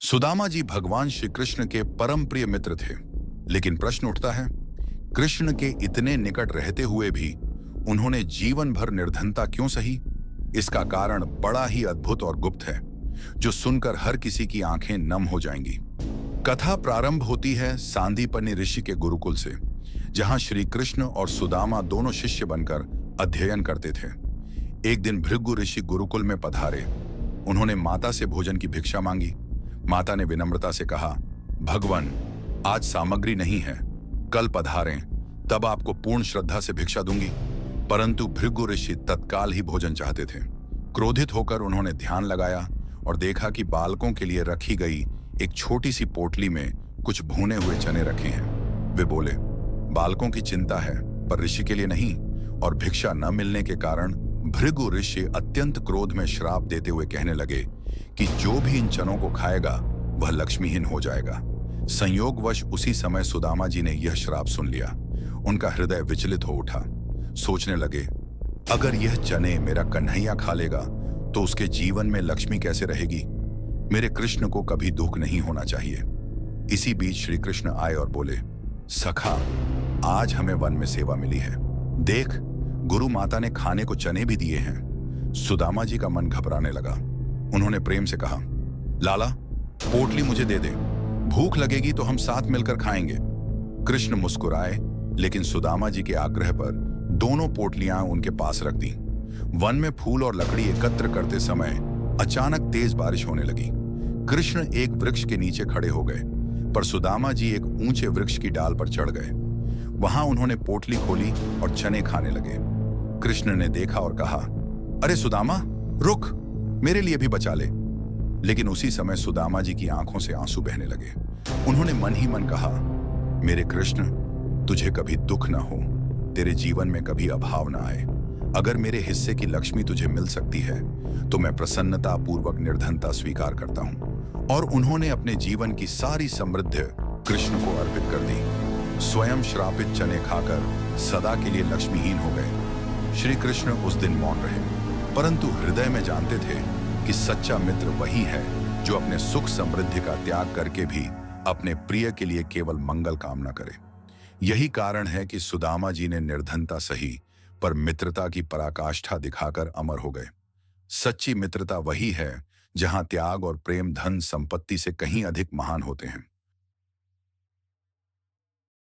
सुदामा जी भगवान श्री कृष्ण के परम प्रिय मित्र थे। लेकिन प्रश्न उठता है, कृष्ण के इतने निकट रहते हुए भी उन्होंने जीवन भर निर्धनता क्यों सही? इसका कारण बड़ा ही अद्भुत और गुप्त है, जो सुनकर हर किसी की आंखें नम हो जाएंगी। कथा प्रारंभ होती है सांदीपनि ऋषि के गुरुकुल से, जहां श्री कृष्ण और सुदामा दोनों शिष्य बनकर अध्ययन करते थे। एक दिन भृगु ऋषि गुरुकुल में पधारे। उन्होंने माता से भोजन की भिक्षा मांगी। माता ने विनम्रता से कहा, भगवान, आज सामग्री नहीं है, कल पधारें, तब आपको पूर्ण श्रद्धा से भिक्षा दूंगी। परंतु भृगु ऋषि तत्काल ही भोजन चाहते थे। क्रोधित होकर उन्होंने ध्यान लगाया और देखा कि बालकों के लिए रखी गई एक छोटी सी पोटली में कुछ भुने हुए चने रखे हैं। वे बोले, बालकों की चिंता है पर ऋषि के लिए नहीं। और भिक्षा न मिलने के कारण भृगु ऋषि अत्यंत क्रोध में श्राप देते हुए कहने लगे कि जो भी इन चनों को खाएगा वह लक्ष्मीहीन हो जाएगा। संयोगवश उसी समय सुदामा जी ने यह श्राप सुन लिया। उनका हृदय विचलित हो उठा। सोचने लगे, अगर यह चने मेरा कन्हैया खा लेगा तो उसके जीवन में लक्ष्मी कैसे रहेगी? मेरे कृष्ण को कभी दुख नहीं होना चाहिए। इसी बीच श्री कृष्ण आए और बोले, सखा, आज हमें वन में सेवा मिली है। देख, गुरु माता ने खाने को चने भी दिए हैं। सुदामा जी का मन घबराने लगा। उन्होंने प्रेम से कहा, लाला, पोटली मुझे दे दे, भूख लगेगी तो हम साथ मिलकर खाएंगे। कृष्ण मुस्कुराए, लेकिन सुदामा जी के आग्रह पर दोनों पोटलियां उनके पास रख दी। वन में फूल और लकड़ी एकत्र करते समय अचानक तेज बारिश होने लगी। कृष्ण एक वृक्ष के नीचे खड़े हो गए, पर सुदामा जी एक ऊंचे वृक्ष की डाल पर चढ़ गए। वहां उन्होंने पोटली खोली और चने खाने लगे। कृष्ण ने देखा और कहा, अरे सुदामा, रुक, मेरे लिए भी बचा ले। लेकिन उसी समय सुदामा जी की आंखों से आंसू बहने लगे। उन्होंने मन ही मन कहा, मेरे कृष्ण, तुझे कभी दुख ना हो, तेरे जीवन में कभी अभाव ना आए। अगर मेरे हिस्से की लक्ष्मी तुझे मिल सकती है तो मैं प्रसन्नता पूर्वक निर्धनता स्वीकार करता हूं। और उन्होंने अपने जीवन की सारी समृद्धि कृष्ण को अर्पित कर दी। स्वयं श्रापित चने खाकर सदा के लिए लक्ष्मीहीन हो गए। श्री कृष्ण उस दिन मौन रहे, परंतु हृदय में जानते थे कि सच्चा मित्र वही है जो अपने सुख समृद्धि का त्याग करके भी अपने प्रिय के लिए केवल मंगल कामना करे। यही कारण है कि सुदामा जी ने निर्धनता सही, पर मित्रता की पराकाष्ठा दिखाकर अमर हो गए। सच्ची मित्रता वही है जहां त्याग और प्रेम धन संपत्ति से कहीं अधिक महान होते हैं।